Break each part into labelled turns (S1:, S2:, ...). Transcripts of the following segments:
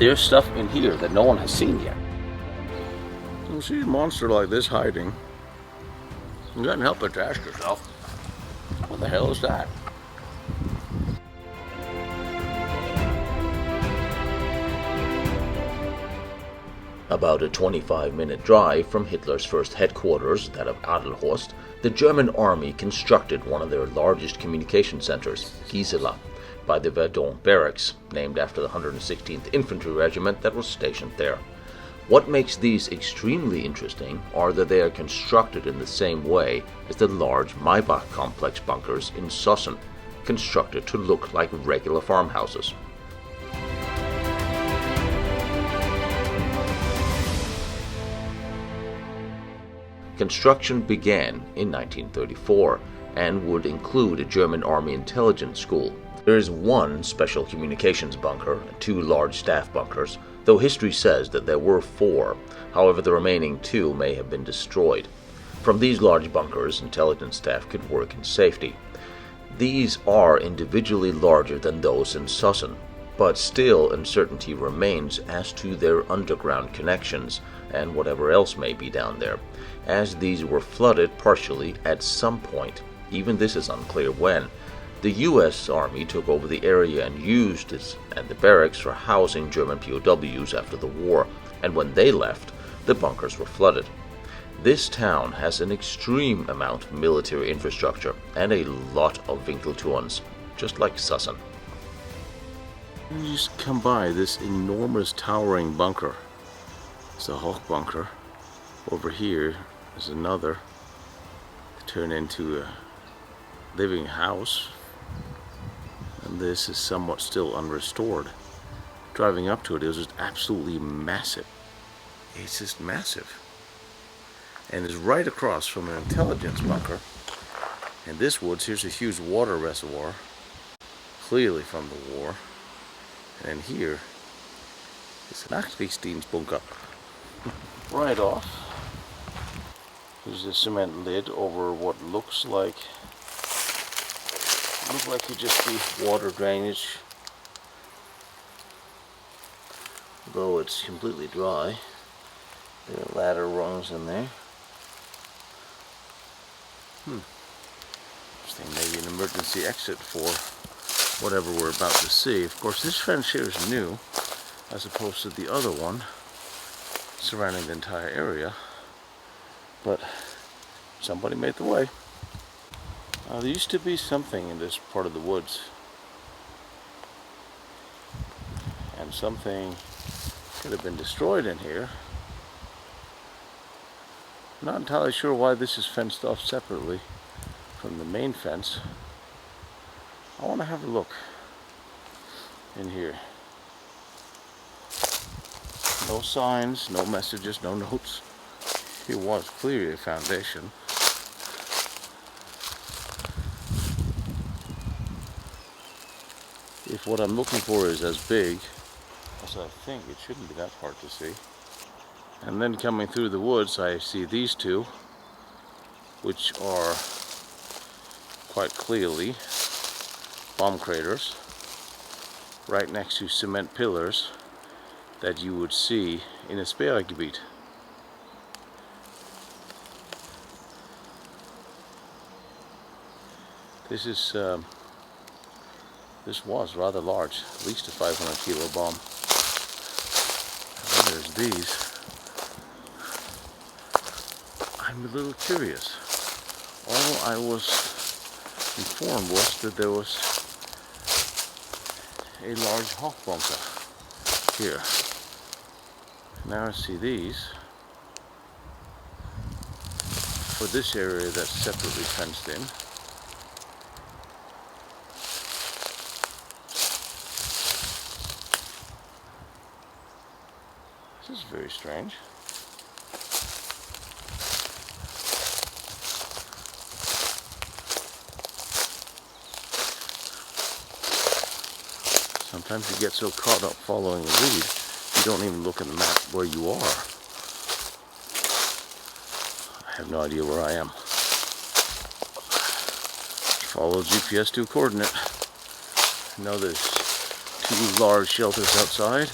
S1: there's stuff in here that no one has seen yet.
S2: You see a monster like this hiding, you can't help but to ask yourself, what the hell is that?
S3: About a 25-minute drive from Hitler's first headquarters, that of Adenhorst, the German army constructed one of their largest communication centers, Gisela, by the Verdon Barracks, named after the 116th Infantry Regiment that was stationed there. What makes these extremely interesting are that they are constructed in the same way as the large Mybach complex bunkers in Zossen, constructed to look like regular farmhouses. Construction began in 1934 and would include a German Army intelligence school. There is one special communications bunker and two large staff bunkers, though history says that there were 4. However, the remaining 2 may have been destroyed. From these large bunkers, intelligence staff could work in safety. These are individually larger than those in Zossen, but still uncertainty remains as to their underground connections and whatever else may be down there, as these were flooded partially at some point. Even this is unclear when. The U.S. Army took over the area and used it and the barracks for housing German POWs after the war, and when they left, the bunkers were flooded. This town has an extreme amount of military infrastructure and a lot of Winkelturns, just like Zossen.
S2: You just come by this enormous towering bunker. It's a Hoch bunker. Over here is another, turned into a living house. And this is somewhat still unrestored. Driving up to it, it was just absolutely massive. It's just massive. And it's right across from an intelligence bunker. In this woods, here's a huge water reservoir, clearly from the war. And here is an Nachkriegsdienstbunker. Right off, there's a cement lid over what looks like it just be water drainage, though it's completely dry. There are ladder rungs in there. Interesting, maybe an emergency exit for whatever we're about to see. Of course, this fence here is new, as opposed to the other one surrounding the entire area, but somebody made the way. There used to be something in this part of the woods, and something could have been destroyed in here. I'm not entirely sure why this is fenced off separately from the main fence. I want to have a look in here. No signs, no messages, no notes. Here was clearly a foundation. If what I'm looking for is as big as I think, it shouldn't be that hard to see. And then coming through the woods, I see these two, which are quite clearly bomb craters, right next to cement pillars that you would see in a Sperrgebiet. This was rather large, at least a 500 kilo bomb. And then there's these. I'm a little curious. All I was informed was that there was a large Hoch bunker here. Now I see these for this area that's separately fenced in. This is very strange. Sometimes you get so caught up following a lead, you don't even look at the map where you are. I have no idea where I am. Follow GPS to a coordinate. I know there's 2 large shelters outside.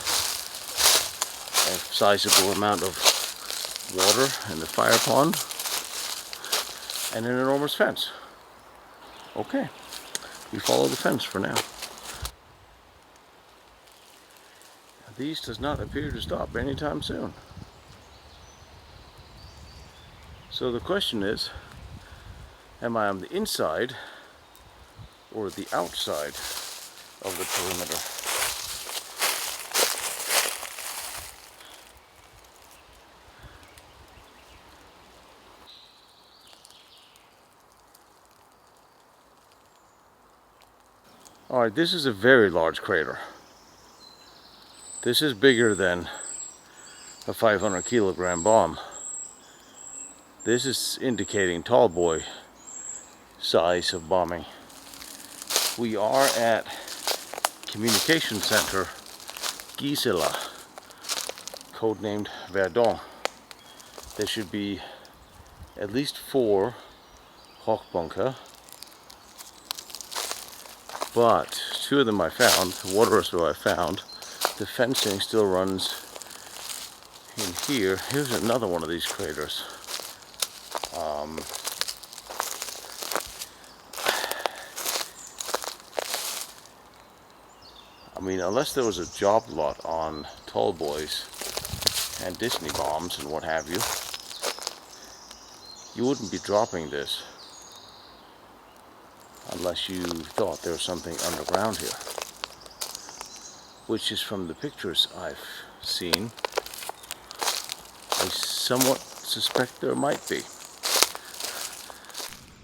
S2: sizable amount of water in the fire pond, and an enormous fence. Okay, we follow the fence for now. These does not appear to stop anytime soon. So the question is, am I on the inside or the outside of the perimeter? Alright, this is a very large crater. This is bigger than a 500 kilogram bomb. This is indicating Tallboy size of bombing. We are at Communication Center Gisela, codenamed Verdon. There should be at least 4 Hochbunker, but 2 of them I found, the water is what I found. The fencing still runs in here. Here's another one of these craters. I mean, unless there was a job lot on Tallboys and Disney bombs and what have you, you wouldn't be dropping this unless you thought there was something underground here, which is from the pictures I've seen. I somewhat suspect there might be.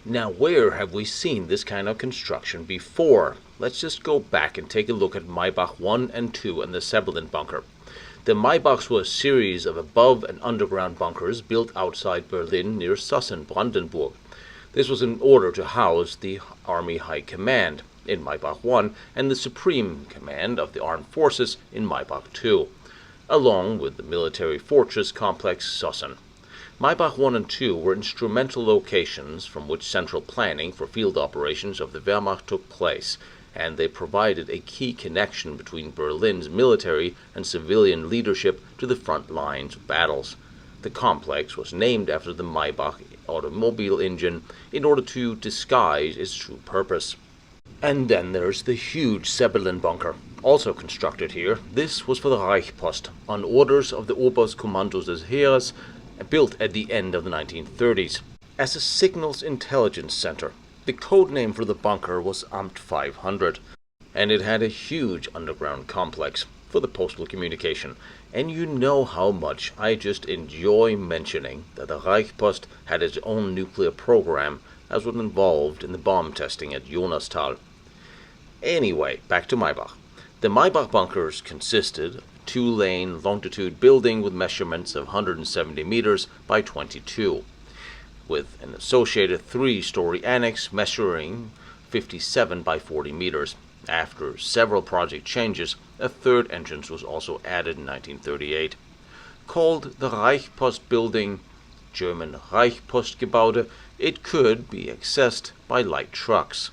S3: Now, where have we seen this kind of construction before? Let's just go back and take a look at Maybach 1 and 2 and the Sebelen bunker. The Maybachs were a series of above and underground bunkers built outside Berlin near Zossen, Brandenburg. This was in order to house the Army High Command in Mybach 1 and the Supreme Command of the Armed Forces in Mybach 2, along with the military fortress complex Zossen. Mybach 1 and 2 were instrumental locations from which central planning for field operations of the Wehrmacht took place, and they provided a key connection between Berlin's military and civilian leadership to the front lines of battles. The complex was named after the Maybach automobile engine in order to disguise its true purpose. And then there's the huge Sebelen bunker, also constructed here. This was for the Reichspost, on orders of the Oberstkommandos des Heeres, built at the end of the 1930s. As a signals intelligence center, the code name for the bunker was Amt 500, and it had a huge underground complex for the postal communication. And you know how much I just enjoy mentioning that the Reichspost had its own nuclear program, as was involved in the bomb testing at Jonastal. Anyway, back to Maybach. The Maybach bunkers consisted of a 2-lane longitude building with measurements of 170 meters by 22, with an associated 3-story annex measuring 57 by 40 meters. After several project changes, a 3rd entrance was also added in 1938. Called the Reichspost building, German Reichspostgebäude, it could be accessed by light trucks,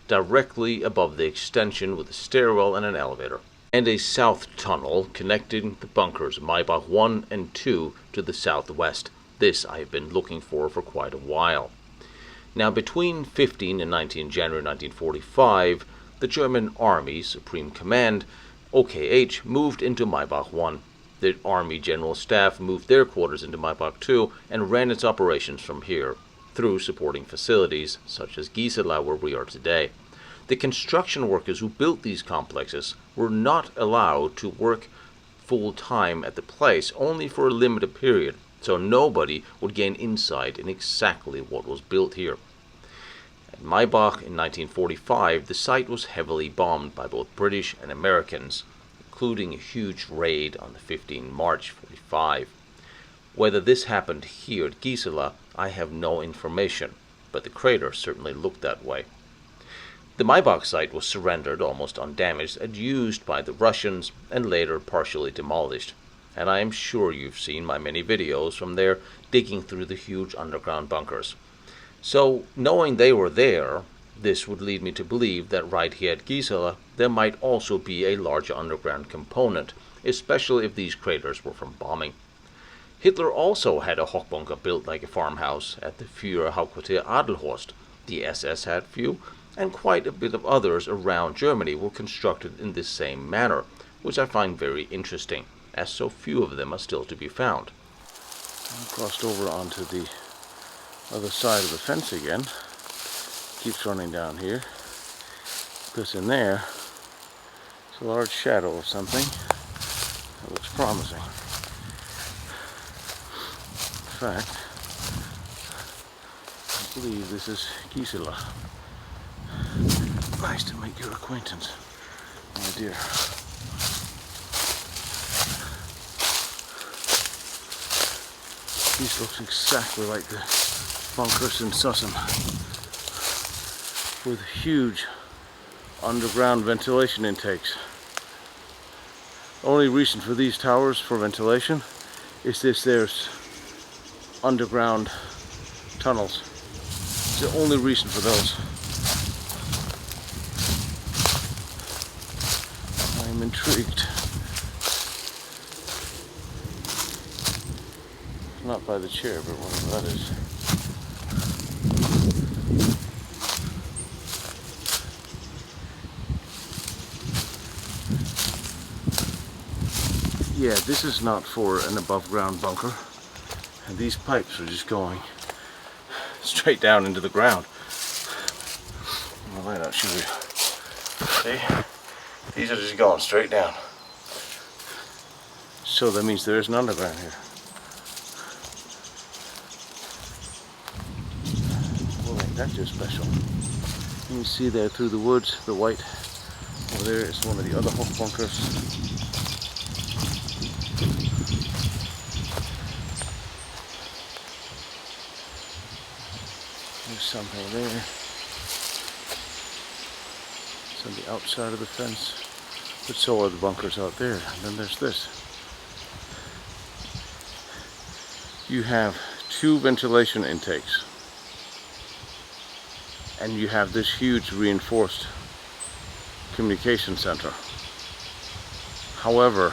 S3: directly above the extension with a stairwell and an elevator, and a south tunnel connecting the bunkers Maybach 1 and 2 to the southwest. This I have been looking for quite a while. Now, between 15 and 19 January 1945, the German Army Supreme Command, OKH, moved into Maybach 1. The Army General Staff moved their quarters into Maybach 2 and ran its operations from here, through supporting facilities such as Gisela, where we are today. The construction workers who built these complexes were not allowed to work full-time at the place, only for a limited period, so nobody would gain insight in exactly what was built here. At Maybach in 1945, the site was heavily bombed by both British and Americans, including a huge raid on the 15 March 45. Whether this happened here at Gisela, I have no information, but the crater certainly looked that way. The Maybach site was surrendered almost undamaged and used by the Russians and later partially demolished, and I am sure you've seen my many videos from there digging through the huge underground bunkers. So, knowing they were there, this would lead me to believe that right here at Gisela there might also be a larger underground component, especially if these craters were from bombing. Hitler also had a Hochbunker built like a farmhouse at the Führerhauptquartier Adenhorst. The SS had few, and quite a bit of others around Germany were constructed in this same manner, which I find very interesting, as so few of them are still to be found.
S2: I crossed over onto the other side of the fence again. Keeps running down here, because in there is a large shadow of something that looks promising. In fact, I believe this is Gisela. Nice to make your acquaintance, my dear. These looks exactly like the bunkers in Zossen, with huge underground ventilation intakes. Only reason for these towers for ventilation is there's underground tunnels. It's the only reason for those. I'm intrigued. Not by the chair, but whatever that is. Yeah, this is not for an above ground bunker. And these pipes are just going straight down into the ground. I'll lay it out, show you. See? These are just going straight down. So that means there is an underground here. Well, ain't that just special? You can see there through the woods, the white. Over there is one of the other Hoch bunkers. There's something there. It's on the outside of the fence. But so are the bunkers out there. And then there's this. You have two ventilation intakes. And you have this huge reinforced communication center. However,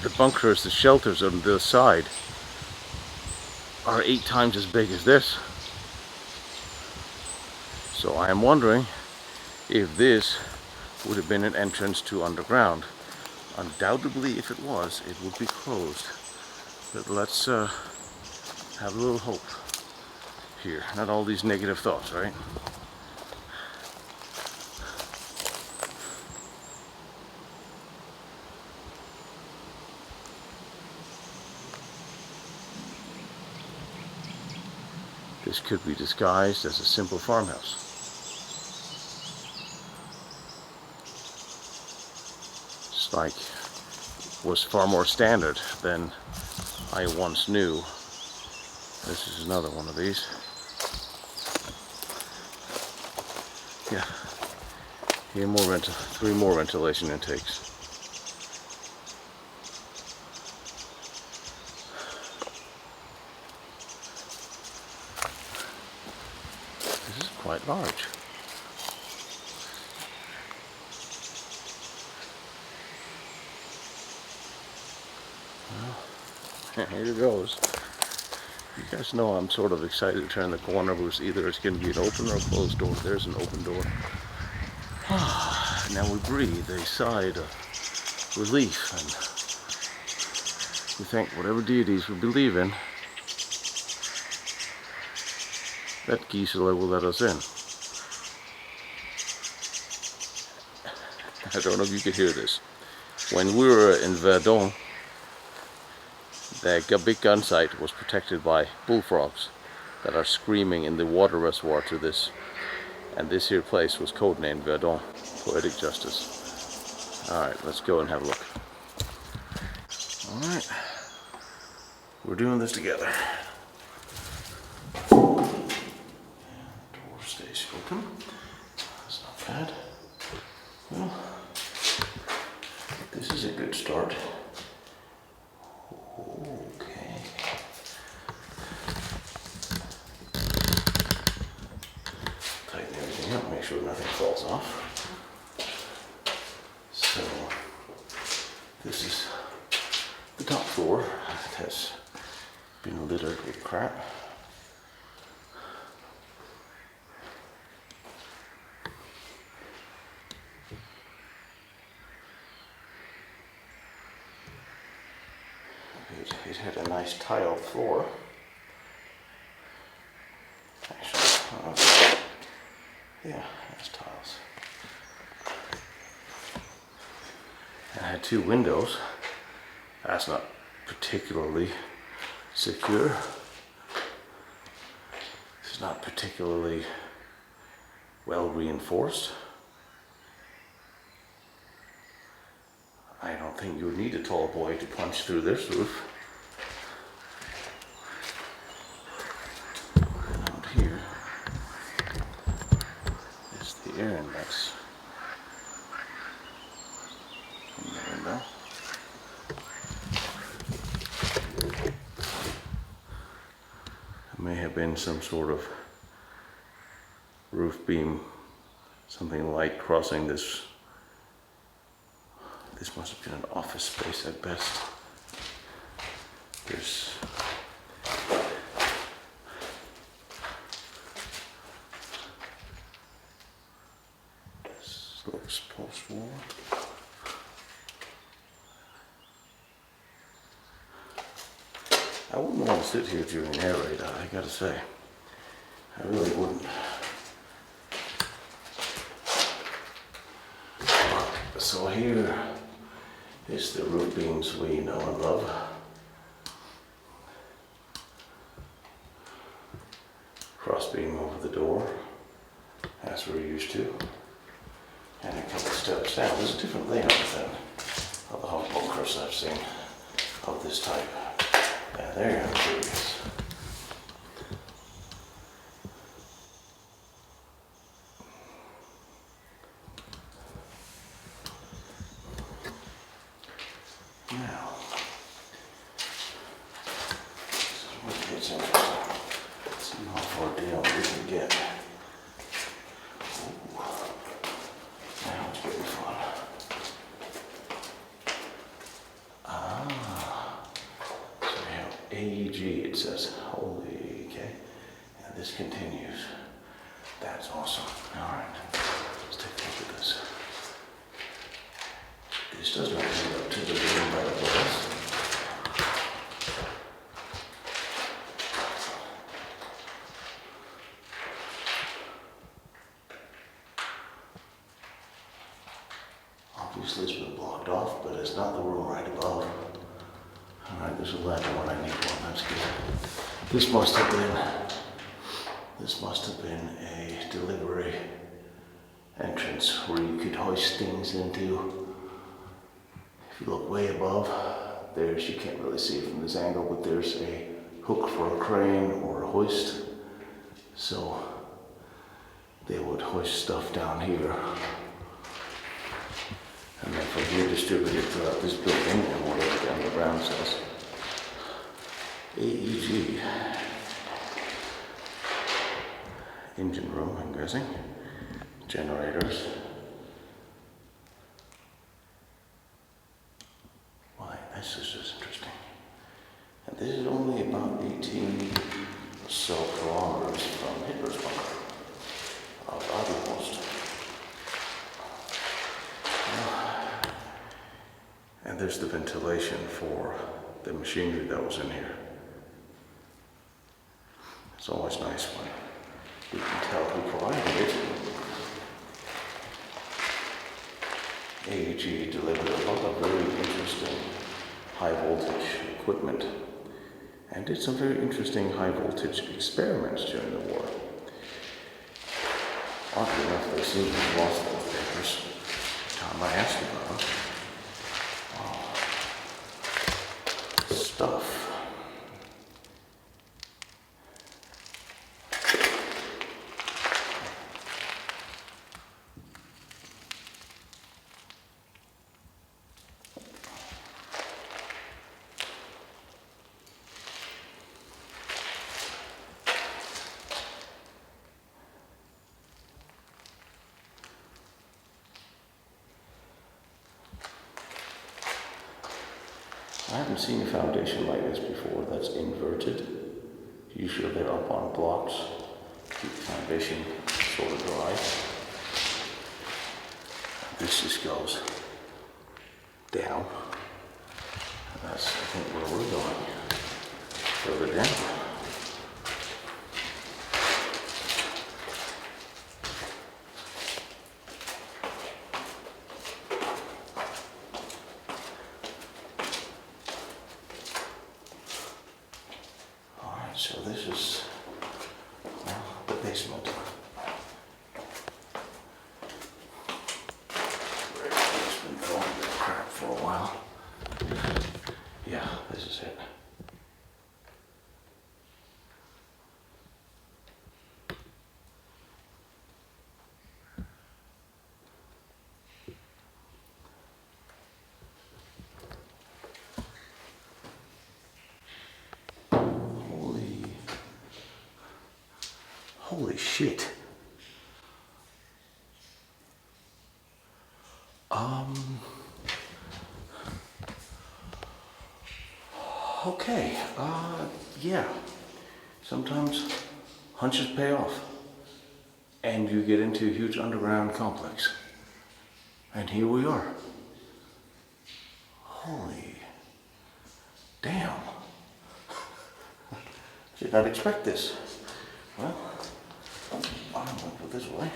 S2: the bunkers, the shelters on the side, are 8 times as big as this. So I am wondering if this would have been an entrance to underground. Undoubtedly, if it was, it would be closed. But let's have a little hope here. Not all these negative thoughts, right? This could be disguised as a simple farmhouse. It's like, was far more standard than I once knew. This is another one of these. Yeah, here more 3 more ventilation intakes. This is quite large. Well, here it goes. You guys know I'm sort of excited to turn the corner, because either it's going to be an open or a closed door. There's an open door. Now we breathe a sigh of relief, and we thank whatever deities we believe in that Gisela will let us in. I don't know if you could hear this. When we were in Verdon, the big gun site was protected by bullfrogs that are screaming in the water reservoir to this. And this here place was codenamed Verdon, Poetic Justice. Alright, let's go and have a look. Alright, we're doing this together. Door stays open. That's not bad. Well, this is a good start. Okay. Tighten everything up, make sure nothing falls off. So, been littered with crap. It had a nice tiled floor. Actually, yeah, that's tiles. It had 2 windows. That's not particularly secure. It's not particularly well reinforced. I don't think you would need a tall boy to punch through this roof. Out here is the air inlets from the window. There may have been some sort of roof beam, something light crossing this. This must have been an office space at best. There's this looks post-war. I wouldn't want to sit here during air raid, I gotta say. I really wouldn't. So here is the roof beams we know and love. Cross beam over the door, as we're used to. And a couple steps down. There's a different layout than other hog bunkers I've seen of this type. Yeah, there you go. Now, this is what gets interesting. Let's see how far down we can get. Ooh. Now it's getting fun. So we have AEG, it says. Holy, okay. And this continues. That's awesome. Alright, let's take a look at this. This does not end up to the room right above us. Obviously it's been blocked off, but it's not the room right above. Alright, there's a ladder when I need one, that's good. This must have been a delivery entrance where you could hoist things into. If you look way above, there's, you can't really see it from this angle, but there's a hook for a crane or a hoist. So they would hoist stuff down here. And then from here distribute it throughout this building and whatever down the ground says. AEG. Engine room, I'm guessing. Generators. This is just interesting. And this is only about 18 or so kilometers from Hitlers bunker of Adenhorst. And there's the ventilation for the machinery that was in here. It's always nice when we can tell who provided it. AEG delivered a lot of very interesting high voltage equipment and did some very interesting high voltage experiments during the war. Oddly enough, they seem to have lost those papers the time I asked about them. Stuff. I haven't seen a foundation like this before that's inverted. Usually they're up on blocks, keep the foundation sort of dry. This just goes down. That's, I think, where we're going. Further down. Alright, so this is the basement. It's been going a bit of crap for a while. Yeah, this is it. Holy shit. Okay, yeah. Sometimes hunches pay off and you get into a huge underground complex. And here we are. Holy damn. Did not expect this. Well, I'm going to put this away.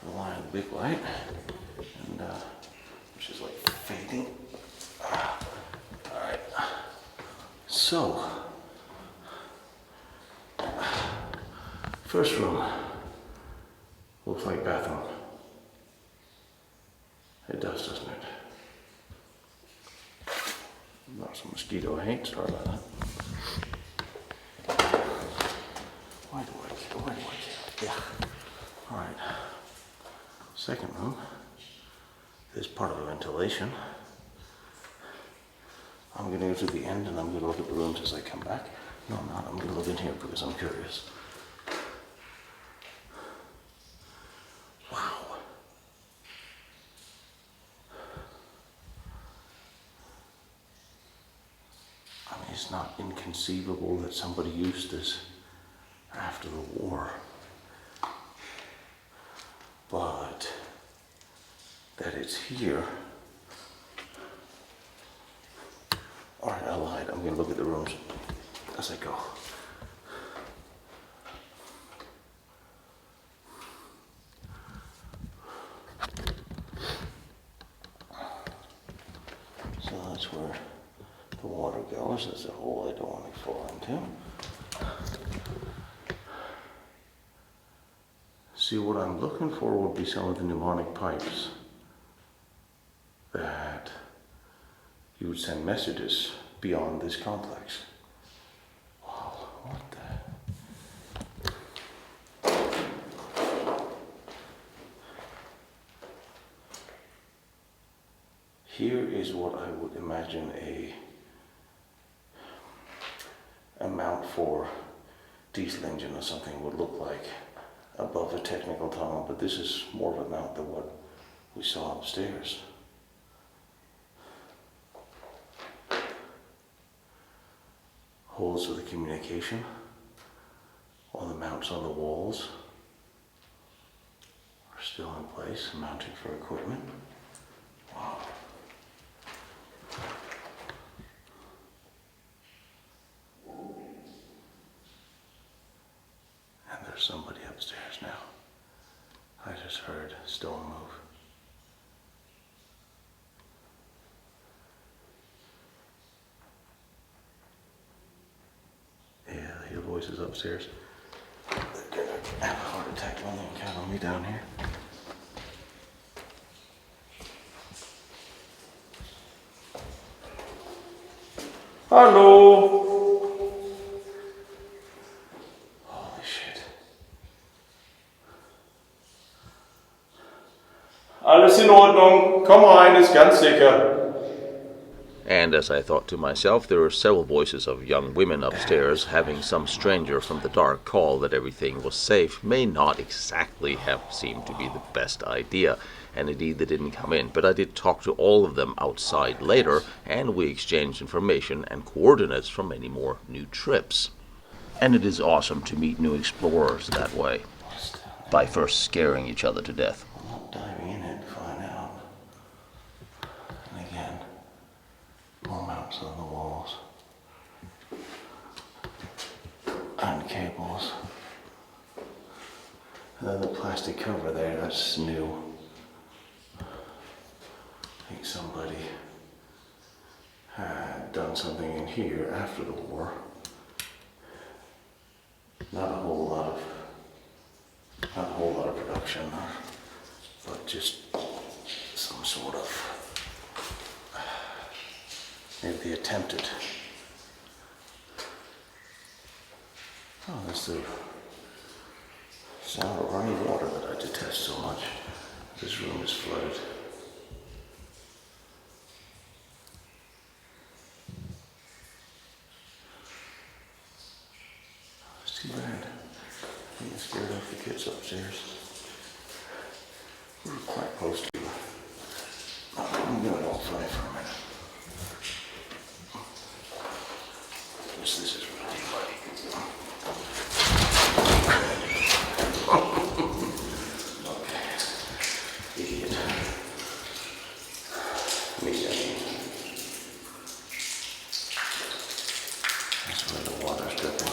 S2: Rely on the big light. And, which is like fading. Alright. So, first room. Looks like bathroom. It does, doesn't it? That's a mosquito I hate. Sorry about that. Why do I care? Yeah. Alright. Second room. This is part of the ventilation. I'm going to go to the end and I'm going to look at the rooms as I come back. No, I'm not. I'm going to look in here because I'm curious. Wow. I mean, it's not inconceivable that somebody used this after the war. But that it's here. Alright, I lied. I'm going to look at the rooms as I go. So that's where the water goes. That's a hole I don't want to fall into. See, what I'm looking for would be some of the pneumonic pipes that you would send messages beyond this complex. Wow, what the? Here is what I would imagine a mount for diesel engine or something would look like above a technical tunnel, but this is more of a mount than what we saw upstairs. Holes for the communication. All the mounts on the walls are still in place, mounting for equipment. Wow. And there's somebody upstairs now. I just heard a stone move. Yeah, I hear voices upstairs. They're gonna have a heart attack when they encounter me down here. Hallo! Holy shit. Alles in Ordnung, komm rein, ist ganz sicher.
S3: And as I thought to myself, there were several voices of young women upstairs having some stranger from the dark call that everything was safe may not exactly have seemed to be the best idea, and indeed they didn't come in. But I did talk to all of them outside later, and we exchanged information and coordinates for many more new trips. And it is awesome to meet new explorers that way, by first scaring each other to death.
S2: I'm not diving in it to find out. And again, more maps on the walls. And cables. And then the plastic cover there, that's new. I think somebody had done something in here after the war. Not a whole lot of production, but just some sort of, maybe they attempted. Oh, that's the sound of running water that I detest so much. This room is flooded. It's too bad. I think I scared off the kids upstairs. We were quite close to it. I'm going to go outside for a minute. This is really muddy. Okay. Idiot. Me, I mean. That's where the water's dripping.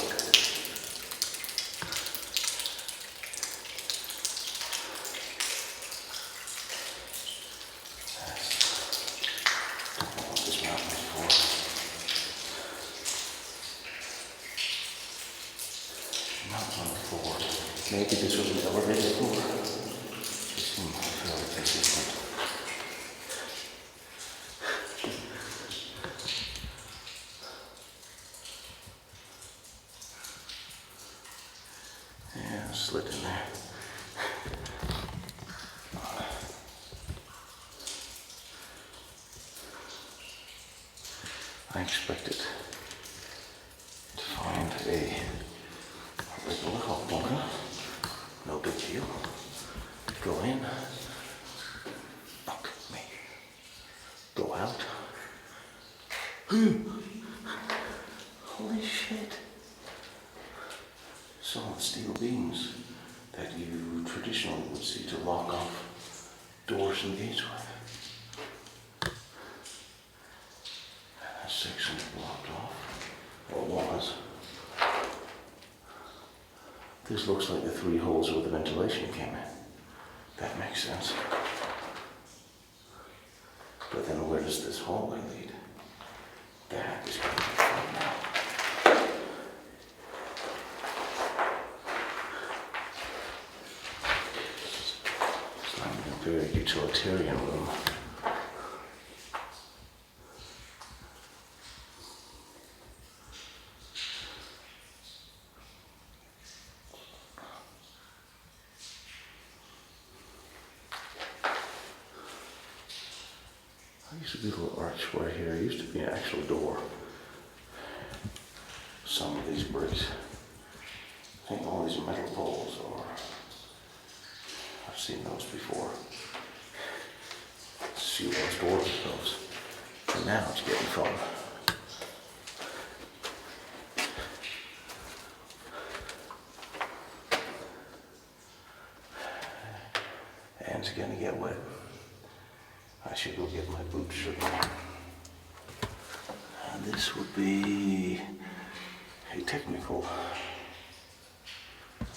S2: Maybe this was an elevator floor. It seemed fairly consistent. Yeah, slit in there. I expected to find a regular hot bunker. No big deal. Go in. Look at me. Go out. Holy shit. Solid steel beams that you traditionally would see to lock off doors and gates with. That section is blocked off. Or was. This looks like the 3 holes where the ventilation came in. That makes sense. But then where does this hallway lead? That is going to be fun now. It's like a very utilitarian room. There used to be a little archway here. There used to be an actual door. Some of these bricks. I think all these metal poles are. I've seen those before. See those doors with those. And now it's getting fun. And it's gonna get wet. I should go get my boots shook on. And this would be a technical.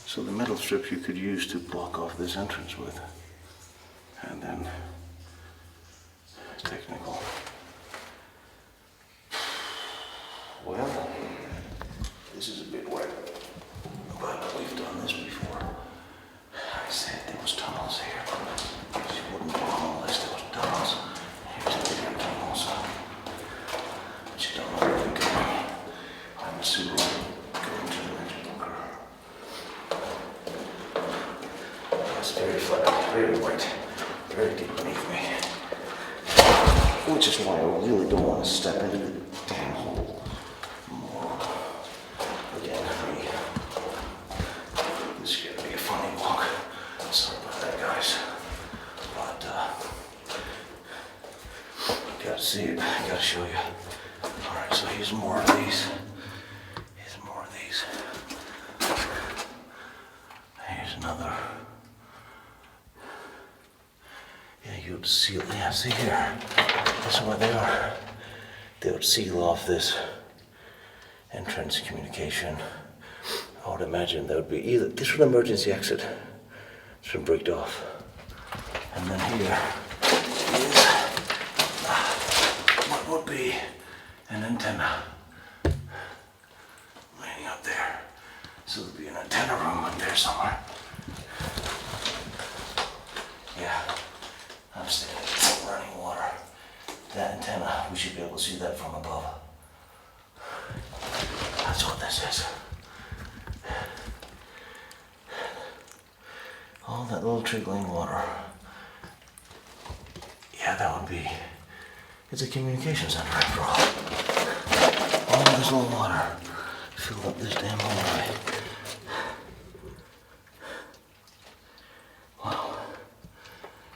S2: So the metal strips you could use to block off this entrance with. And then technical. Well, this is a bit wet, but we've done this before. I said there was tunnels here. She wouldn't bomb unless there was tunnels. Here's the bigger tunnels. But you don't know where they're going. I'm assuming going to the next bunker. It's very flat, very wet, very deep beneath me. Which is why I really don't want to step into the damn hole more. Again, this is going to be a funny walk. Sorry about that, guys. But, gotta see it. Gotta show you. Alright, so here's more of these. Here's more of these. Here's another. Yeah, you would seal. Yeah, see here. That's what they are. They would seal off this entrance communication. I would imagine that would be either this was an emergency exit. It's been bricked off. And then here is what would be an antenna laying up there. So there'd be an antenna room up there somewhere. Yeah, I'm standing in running water. That antenna, we should be able to see that from above. That's what this is. All that little trickling water. Yeah, that would be, it's a communication center after all. All this little water filled up this damn hallway. Wow.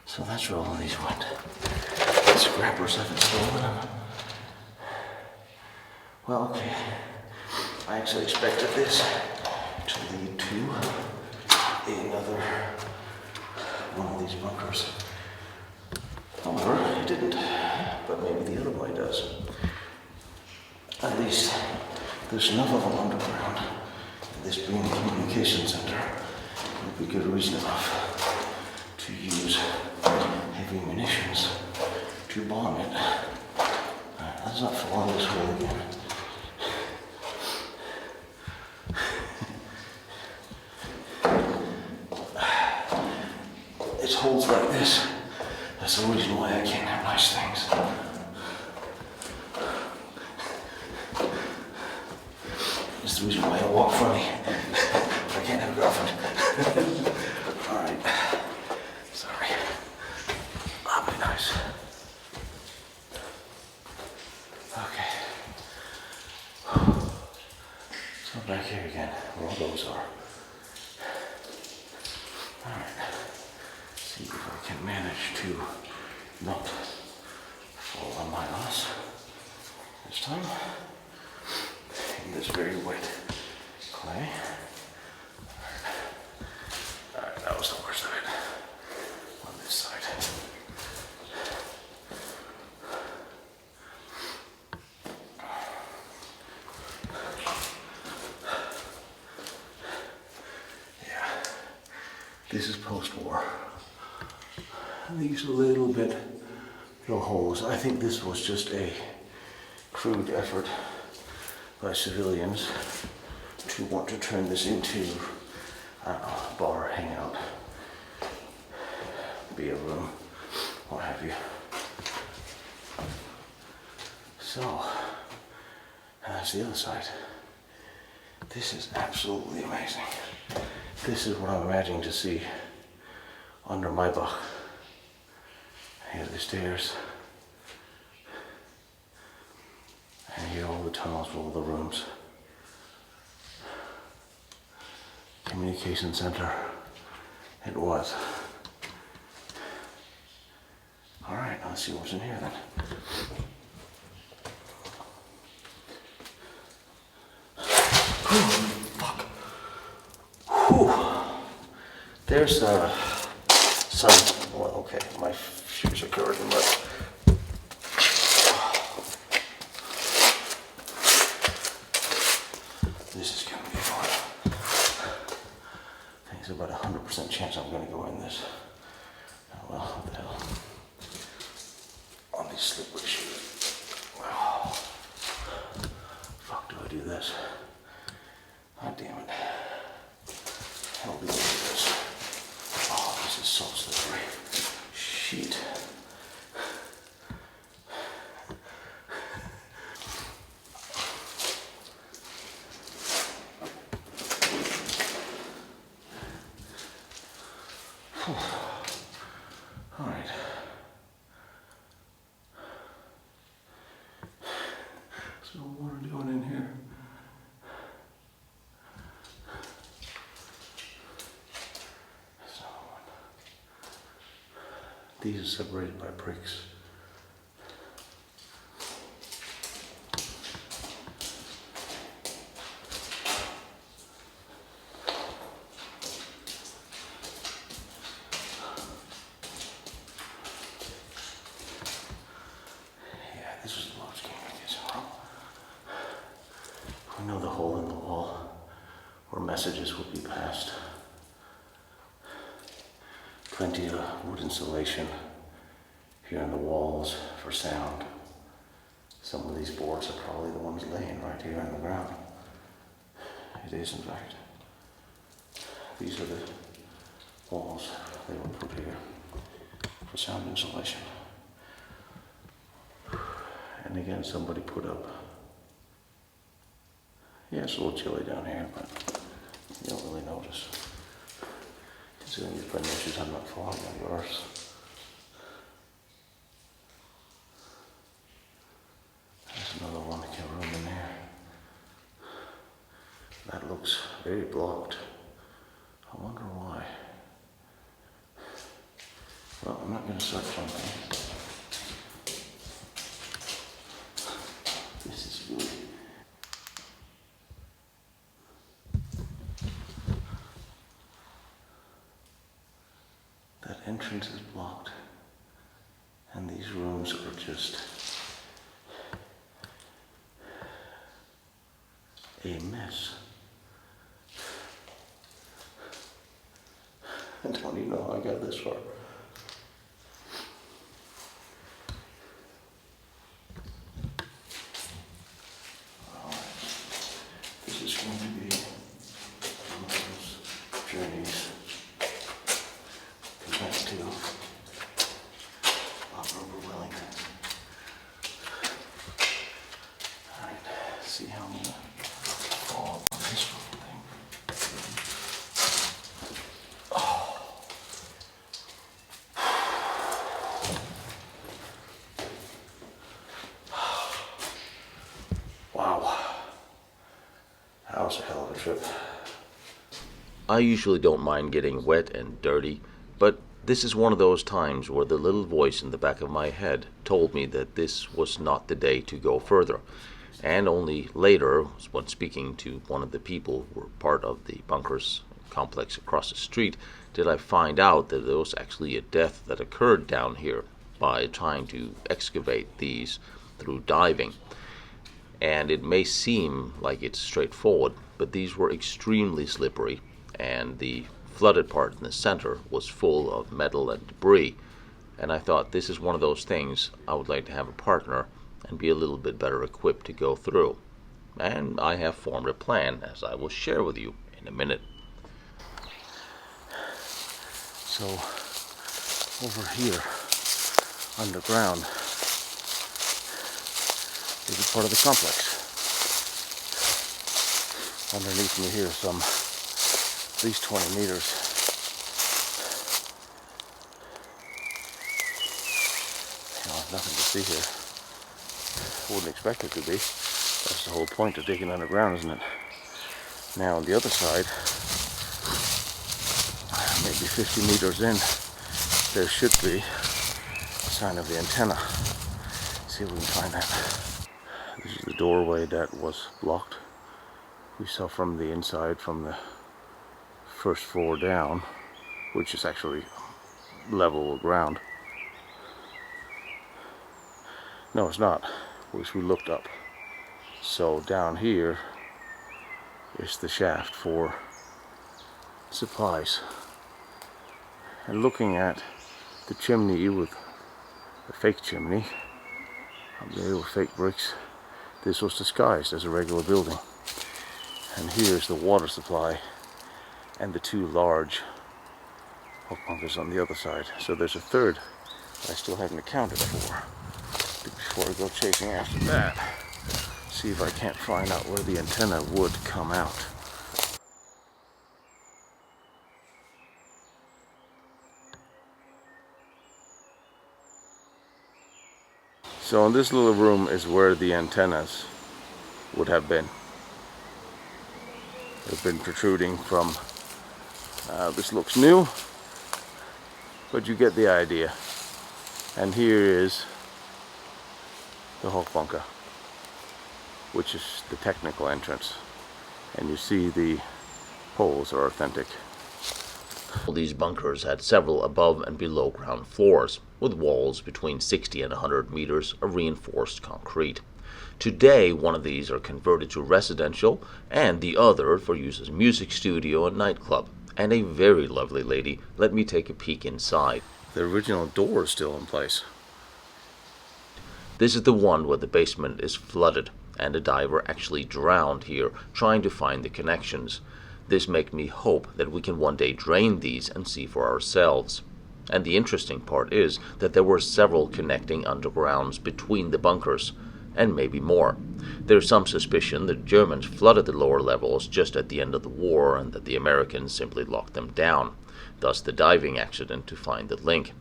S2: So that's where all of these went. The scrappers haven't stolen them. Well, okay. I actually expected this to lead to another one of these bunkers. However, it didn't. But maybe the other way does. At least there's enough of them underground. This being a communication center would be good reason enough to use heavy munitions to bomb it. Let's not fall on this hole again. It's holes like this. That's the reason why I can't have nice things. It's the reason why I walk funny. I can't have a girlfriend. Alright. Sorry. I'll be nice. Okay. So back here again, where all those are. Alright. See if I can manage to not fall on my ass this time. In this very wet clay. Alright, that was the worst of it. On this side. Yeah. This is post-war. These little holes. I think this was just a crude effort by civilians to want to turn this into, I don't know, a bar, hangout, be a room, what have you. So, and that's the other side. This is absolutely amazing. This is what I'm imagining to see under Maybach. Here are the stairs. And here are all the tunnels for all the rooms. Communication center. It was. Alright, let's see what's in here then. Fuck. Whew. There's some, well, okay, my shoes are covered in mud. This is gonna be fun. I think there's about 100% chance I'm gonna go in this. Oh well, what the hell. On these slippery shoes. Wow. Fuck do I do this? God damn it. Hell do I do this? Oh, this is so slippery. Shit. Alright. These are separated by bricks. This was the large game, I guess. We know the hole in the wall where messages would be passed. Plenty of wood insulation here in the walls for sound. Some of these boards are probably the ones laying right here on the ground. It is, in fact. These are the walls they were put here for sound insulation. And again, somebody put up. Yeah, it's a little chilly down here, but you don't really notice. Considering you've got no issues, I'm not falling on yours. There's another one that can room in there. That looks very blocked. I wonder why. Well, I'm not going to start jumping. This is good. That entrance is blocked, and these rooms are just a mess. I don't even know how I got this far. This is going to be one of those journeys back to Upper Wellington. Alright, see how I'm going to fall on this little thing. Wow. That was a hell of a trip.
S3: I usually don't mind getting wet and dirty, but this is one of those times where the little voice in the back of my head told me that this was not the day to go further. And only later, when speaking to one of the people who were part of the bunkers complex across the street, did I find out that there was actually a death that occurred down here by trying to excavate these through diving. And it may seem like it's straightforward, but these were extremely slippery, and the flooded part in the center was full of metal and debris. And I thought, this is one of those things I would like to have a partner and be a little bit better equipped to go through. And I have formed a plan, as I will share with you in a minute.
S2: So, over here, underground, is a part of the complex. Underneath me here, some at least 20 meters. You know, nothing to see here. Wouldn't expect it to be. That's the whole point of digging underground, isn't it? Now on the other side, maybe 50 meters in, there should be a sign of the antenna. Let's see if we can find that. This is the doorway that was blocked. We saw from the inside, from the first floor down, which is actually level with ground. No, it's not, which we looked up. So down here is the shaft for supplies. And looking at the chimney with a fake chimney, up there with fake bricks, this was disguised as a regular building. And here's the water supply and the two large hook bunkers on the other side. So there's a third I still haven't accounted for. Before I go chasing after that, see if I can't find out where the antenna would come out. So in this little room is where the antennas would have been. They've been protruding from, this looks new, but you get the idea. And here is the Hochbunker, which is the technical entrance. And you see the poles are authentic.
S3: These bunkers had several above and below ground floors, with walls between 60 and 100 meters of reinforced concrete. Today, one of these are converted to residential, and the other for use as music studio and nightclub. And a very lovely lady let me take a peek inside.
S2: The original door is still in place.
S3: This is the one where the basement is flooded, and a diver actually drowned here trying to find the connections. This makes me hope that we can one day drain these and see for ourselves. And the interesting part is that there were several connecting undergrounds between the bunkers, and maybe more. There's some suspicion that Germans flooded the lower levels just at the end of the war and that the Americans simply locked them down, thus the diving accident to find the link,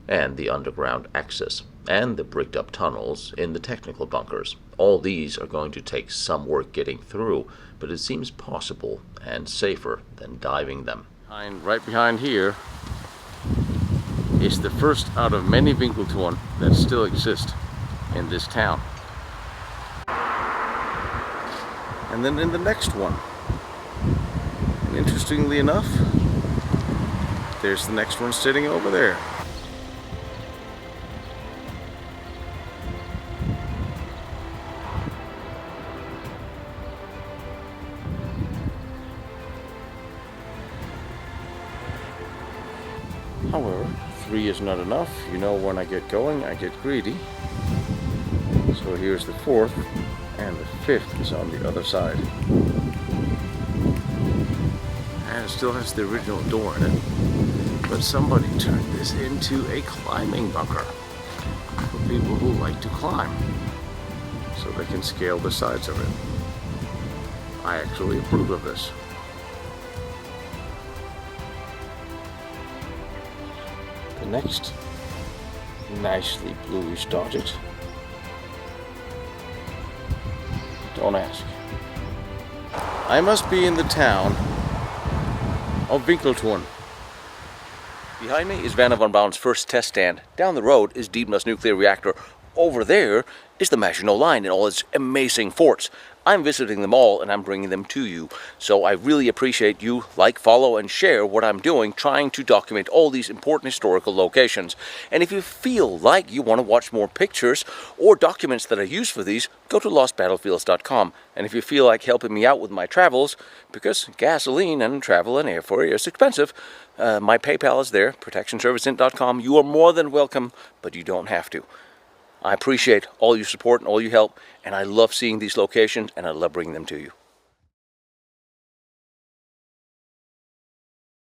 S3: and the underground access, and the bricked up tunnels in the technical bunkers. All these are going to take some work getting through, but it seems possible and safer than diving them.
S2: Right behind here is the first out of many Winkelturn that still exist in this town. And then in the next one, and interestingly enough, there's the next one sitting over there. However, 3 is not enough. You know, when I get going, I get greedy. So here's the 4th, and the 5th is on the other side. And it still has the original door in it. But somebody turned this into a climbing bunker for people who like to climb, so they can scale the sides of it. I actually approve of this. The next, nicely bluish dotted. Don't ask. I must be in the town of Winkelturn. Behind me is Wernher von Braun's first test stand. Down the road is Diebner's nuclear reactor. Over there is the Maginot Line and all its amazing forts. I'm visiting them all and I'm bringing them to you. So I really appreciate you like, follow, and share what I'm doing, trying to document all these important historical locations. And if you feel like you want to watch more pictures or documents that I use for these, go to lostbattlefields.com. And if you feel like helping me out with my travels, because gasoline and travel and airfare is expensive, my PayPal is there, protectionserviceint.com. You are more than welcome, but you don't have to. I appreciate all your support and all your help, and I love seeing these locations, and I love bringing them to you.